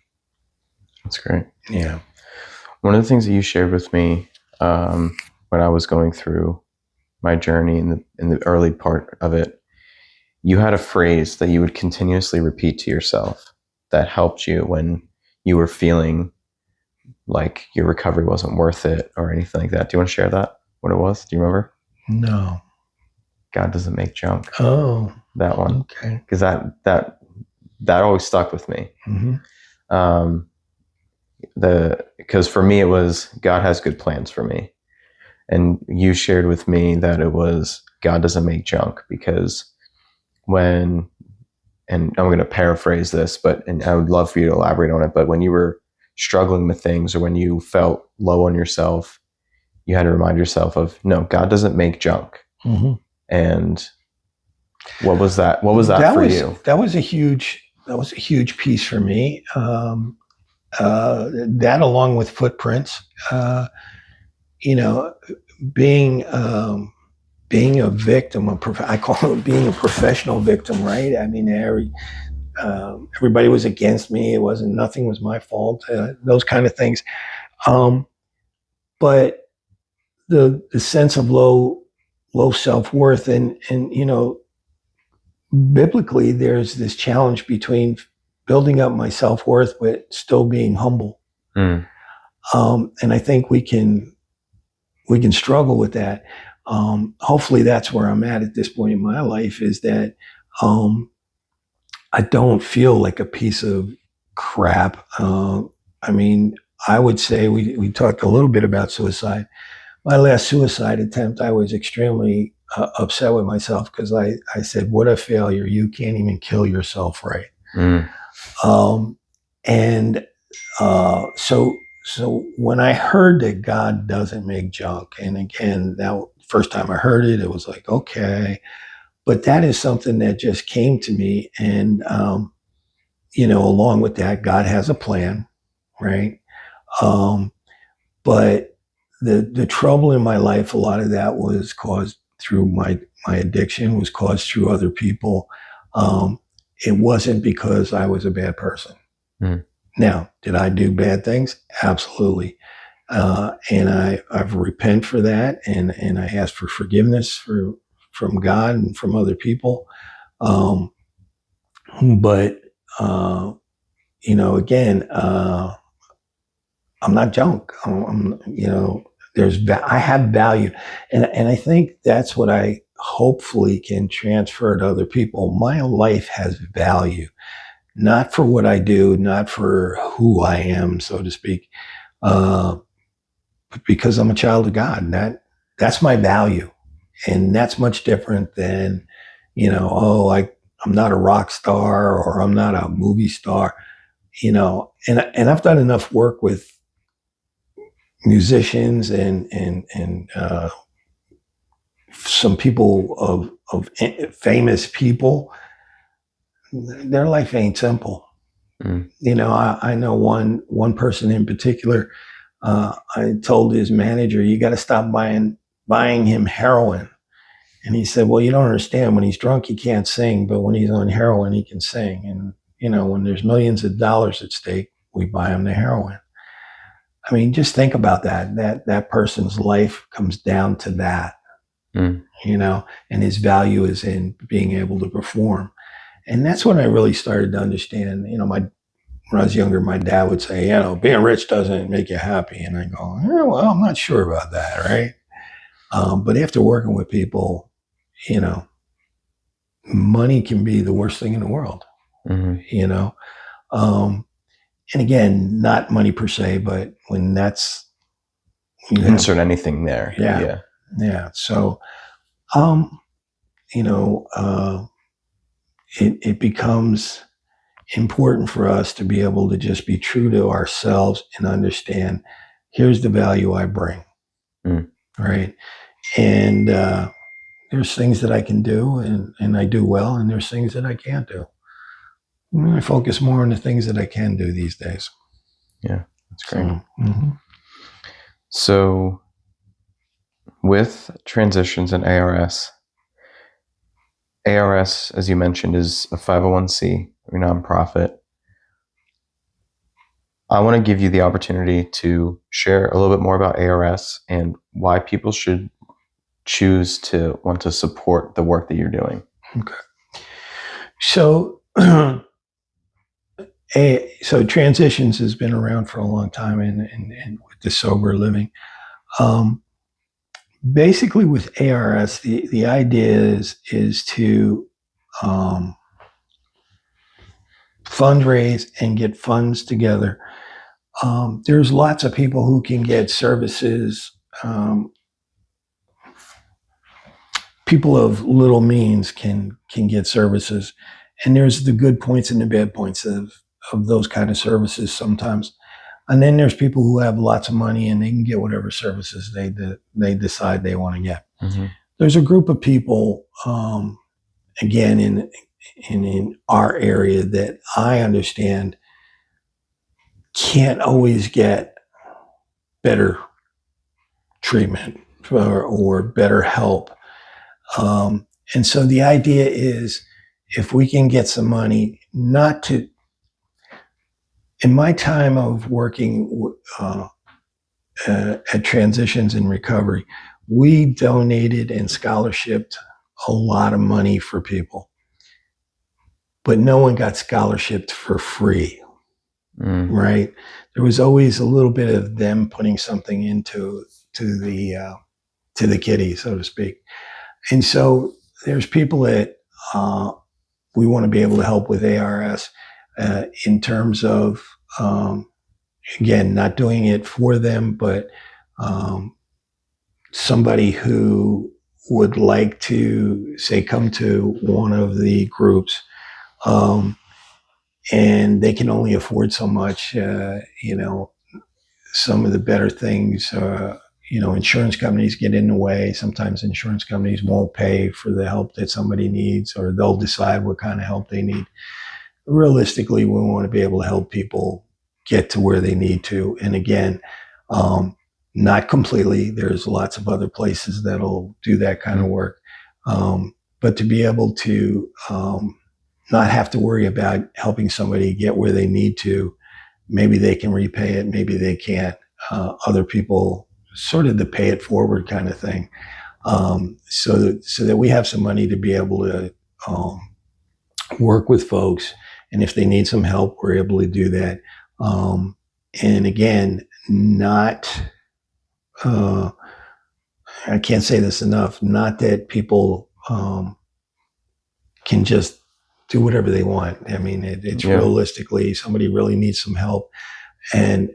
That's great. Yeah. One of the things that you shared with me when I was going through my journey in the early part of it, you had a phrase that you would continuously repeat to yourself that helped you when you were feeling like your recovery wasn't worth it or anything like that. Do you want to share that? What it was? Do you remember? No. God doesn't make junk. Oh, that one. Okay. Because that always stuck with me. Mm-hmm. Because for me it was God has good plans for me, and you shared with me that it was God doesn't make junk because and I'm going to paraphrase this, and I would love for you to elaborate on it, but when you were struggling with things or when you felt low on yourself, you had to remind yourself of, no, God doesn't make junk. Mm-hmm. And what was that for you? That was a huge piece for me. That, along with footprints, being a victim, I call it being a professional victim, right? I mean, everybody was against me. Nothing was my fault. Those kind of things. But the sense of low self-worth, and biblically, there's this challenge between building up my self-worth but still being humble. And I think we can struggle with that. Hopefully that's where I'm at this point in my life, is that I don't feel like a piece of crap. I mean, I would say we talked a little bit about suicide. My last suicide attempt, I was extremely upset with myself because I said, what a failure. You can't even kill yourself right. So when I heard that God doesn't make junk, and again, that first time I heard it, it was like, okay, but that is something that just came to me. And, along with that, God has a plan, right? But the trouble in my life, a lot of that was caused through my addiction, was caused through other people. It wasn't because I was a bad person. Now, did I do bad things? Absolutely. And I've repent for that, and I ask for forgiveness from God and from other people. But, again, I'm not junk. I have value. And I think that's what I hopefully can transfer to other people. My life has value, not for what I do, not for who I am, so to speak, but because I'm a child of God. And that's my value. And that's much different than, I'm not a rock star or I'm not a movie star, and I've done enough work with musicians and some people of famous people. Their life ain't simple. Mm. I know one person in particular. I told his manager, "You got to stop buying him heroin." And he said, "Well, you don't understand. When he's drunk, he can't sing, but when he's on heroin, he can sing. And when there's millions of dollars at stake, we buy him the heroin." I mean, just think about that. That person's life comes down to that, and his value is in being able to perform. And that's when I really started to understand. When I was younger, my dad would say, being rich doesn't make you happy. And I go, well, I'm not sure about that, right? But after working with people, money can be the worst thing in the world, and again, not money per se, but when that's insert anything there. Yeah. So, it becomes important for us to be able to just be true to ourselves and understand, here's the value I bring, right? And there's things that I can do and I do well, and there's things that I can't do. I focus more on the things that I can do these days. Yeah, that's great. So with transitions and ARS, as you mentioned, is a 501c, or nonprofit. I want to give you the opportunity to share a little bit more about ARS and why people should choose to want to support the work that you're doing. Okay. So Transitions has been around for a long time, and with the sober living. Basically, with ARS, the idea is to fundraise and get funds together. There's lots of people who can get services. People of little means can get services, and there's the good points and the bad points of those kind of services sometimes. And then there's people who have lots of money and they can get whatever services they decide they want to get. Mm-hmm. There's a group of people, again, in our area that I understand can't always get better treatment or better help. And so the idea is, if we can get some money, in my time of working at Transitions in Recovery, we donated and scholarshiped a lot of money for people, but no one got scholarshiped for free, right? There was always a little bit of them putting something into the kitty, so to speak. And so there's people that we want to be able to help with ARS in terms of, again, not doing it for them, but somebody who would like to, say, come to one of the groups, and they can only afford so much. Some of the better things, insurance companies get in the way. Sometimes insurance companies won't pay for the help that somebody needs, or they'll decide what kind of help they need. Realistically, we want to be able to help people get to where they need to. And again, not completely. There's lots of other places that'll do that kind of work. But to be able to not have to worry about helping somebody get where they need to, maybe they can repay it, maybe they can't. Other people, sort of the pay it forward kind of thing, so that we have some money to be able to work with folks. And if they need some help, we're able to do that. And again, not, I can't say this enough, not that people can just do whatever they want. I mean, it's realistically, somebody really needs some help. And,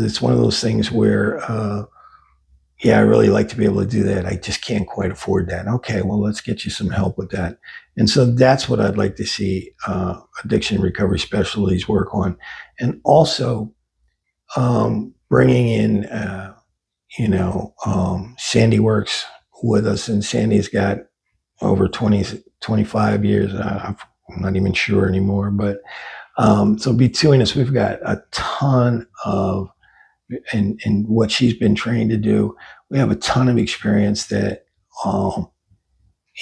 it's one of those things where, I really like to be able to do that. I just can't quite afford that. Okay, well, let's get you some help with that. And so that's what I'd like to see Addiction Recovery Specialties work on. And also bringing in, Sandy works with us, and Sandy's got over 20, 25 years. I'm not even sure anymore, but so between us, we've got a ton of, and what she's been trained to do, we have a ton of experience that, we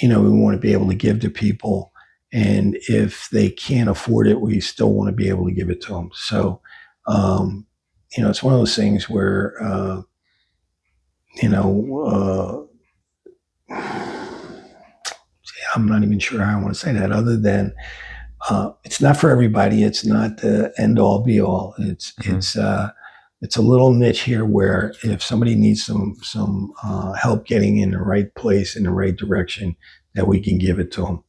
want to be able to give to people. And if they can't afford it, we still want to be able to give it to them. So, it's one of those things where, I'm not even sure how I want to say that, other than it's not for everybody. It's not the end all be all. It's a little niche here where if somebody needs some help getting in the right place, in the right direction, that we can give it to them.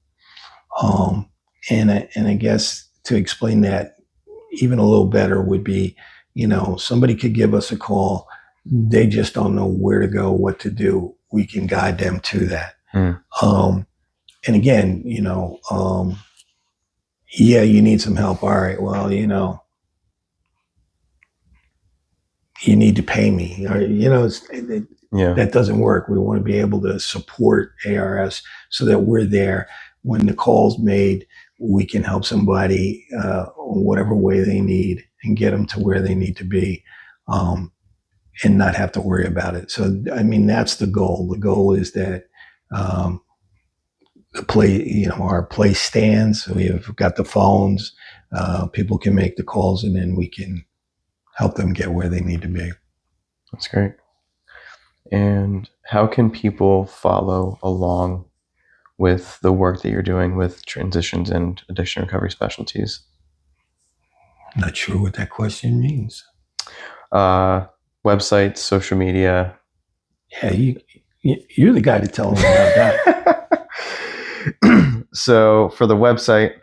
And I guess to explain that even a little better would be, somebody could give us a call. They just don't know where to go, what to do. We can guide them to that. And again, you need some help. All right, well, you need to pay me. Or, that doesn't work. We want to be able to support ARS so that we're there when the call's made. We can help somebody whatever way they need and get them to where they need to be, and not have to worry about it. So, I mean, that's the goal. The goal is that our place stands. We've got the phones. People can make the calls, and then we can help them get where they need to be. That's great. And how can people follow along with the work that you're doing with Transitions and Addiction Recovery Specialties? Not sure what that question means. Websites, social media. Yeah, you're the guy to tell them about that. So for the website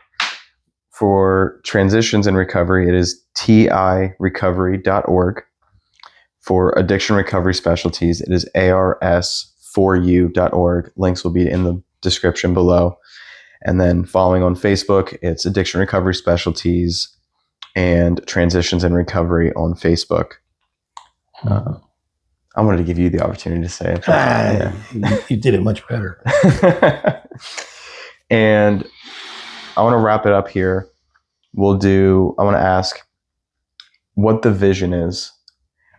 for Transitions and Recovery, it is tirecovery.org. For Addiction Recovery Specialties, it is ars4u.org. Links will be in the description below. And then following on Facebook, it's Addiction Recovery Specialties and Transitions and Recovery on Facebook. I wanted to give you the opportunity to say it. You did it much better. And I want to wrap it up here. I want to ask what the vision is.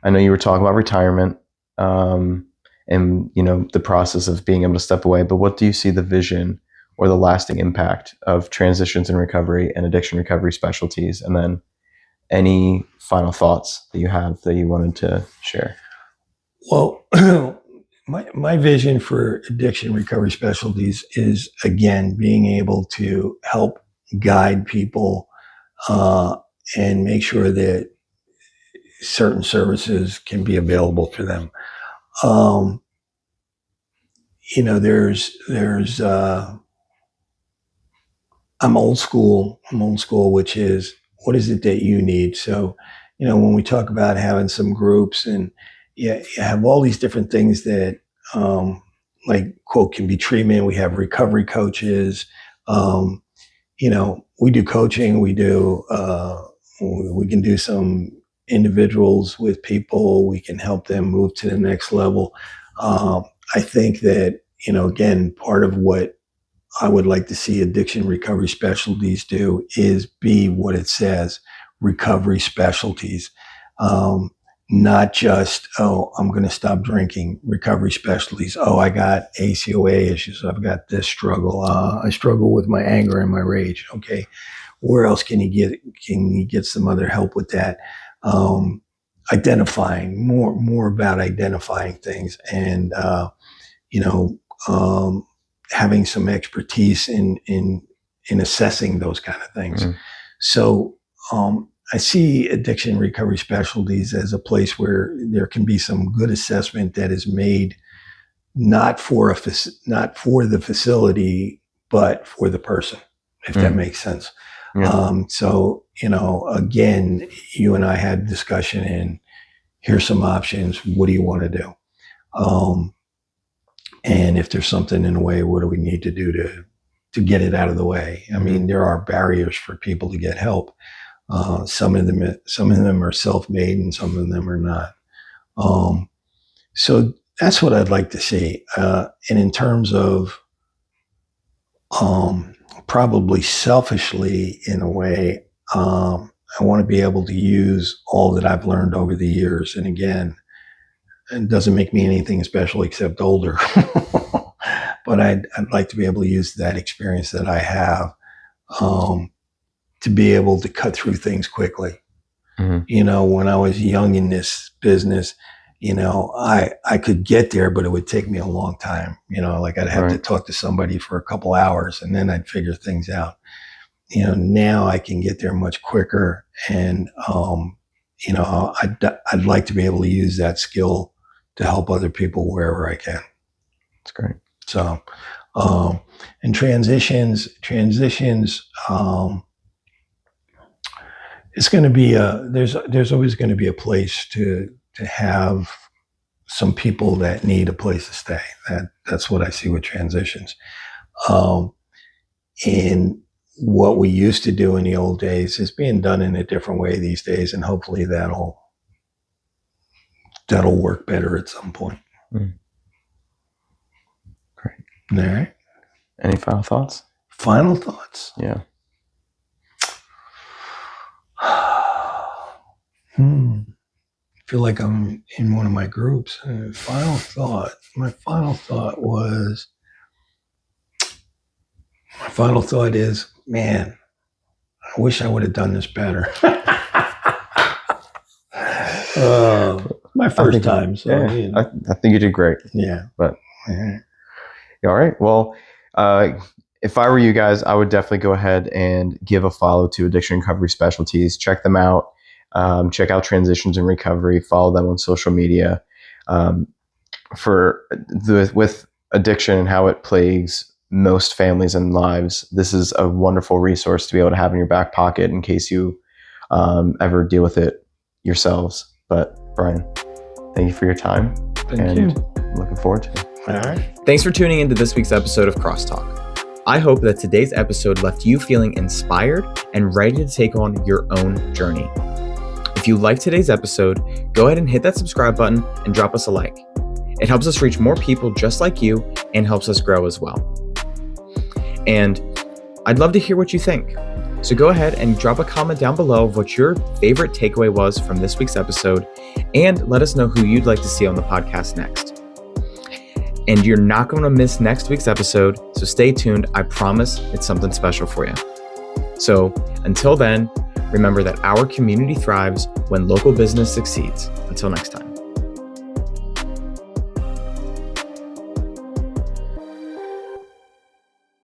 I know you were talking about retirement and, the process of being able to step away, but what do you see the vision or the lasting impact of Transitions and Recovery and Addiction Recovery Specialties? And then any final thoughts that you have that you wanted to share? Well, my vision for Addiction Recovery Specialties is, again, being able to help guide people and make sure that certain services can be available to them. I'm old school, which is, what is it that you need? So, when we talk about having some groups, and you have all these different things that, quote, can be treatment. We have recovery coaches. We do coaching. We can do some individuals with people. We can help them move to the next level. I think that, again, part of what I would like to see Addiction Recovery Specialties do is be what it says, recovery specialties. Not just, I'm going to stop drinking, recovery specialties. I got ACOA issues. I've got this struggle. I struggle with my anger and my rage. Okay. Where else can you get some other help with that? Identifying more about identifying things, and, having some expertise in assessing those kind of things. So I see Addiction Recovery Specialties as a place where there can be some good assessment that is made not for the facility, but for the person, if that makes sense. Yeah. So, again, you and I had a discussion, and here's some options. What do you want to do? And if there's something in the way, what do we need to do to get it out of the way? I mean, there are barriers for people to get help. Some of them are self-made, and some of them are not. So that's what I'd like to see. And in terms of probably selfishly, in a way, I want to be able to use all that I've learned over the years. And again, it doesn't make me anything special except older. But I'd like to be able to use that experience that I have to be able to cut through things quickly. When I was young in this business, I could get there, but it would take me a long time. Like I'd have to talk to somebody for a couple hours, and then I'd figure things out. Now I can get there much quicker, and I'd like to be able to use that skill to help other people wherever I can. That's great. So, and transitions. It's going to be there's always going to be a place to have some people that need a place to stay. That's what I see with transitions. And what we used to do in the old days is being done in a different way these days, and hopefully that'll work better at some point. Great. All right. Any final thoughts? Final thoughts? Yeah. I feel like I'm in one of my groups. My final thought is, man, I wish I would have done this better. My first time. So I think you did great. Yeah. But all right. Well, if I were you guys, I would definitely go ahead and give a follow to Addiction Recovery Specialties. Check them out. Check out Transitions in Recovery. Follow them on social media. With addiction and how it plagues most families and lives, this is a wonderful resource to be able to have in your back pocket in case you ever deal with it yourselves. But Brian, thank you for your time. Thank you. Looking forward to it. All right. Thanks for tuning into this week's episode of Crosstalk. I hope that today's episode left you feeling inspired and ready to take on your own journey. If you liked today's episode, go ahead and hit that subscribe button and drop us a like. It helps us reach more people just like you and helps us grow as well. And I'd love to hear what you think. So go ahead and drop a comment down below of what your favorite takeaway was from this week's episode, and let us know who you'd like to see on the podcast next. And you're not going to miss next week's episode, so stay tuned. I promise it's something special for you. So until then, remember that our community thrives when local business succeeds. Until next time.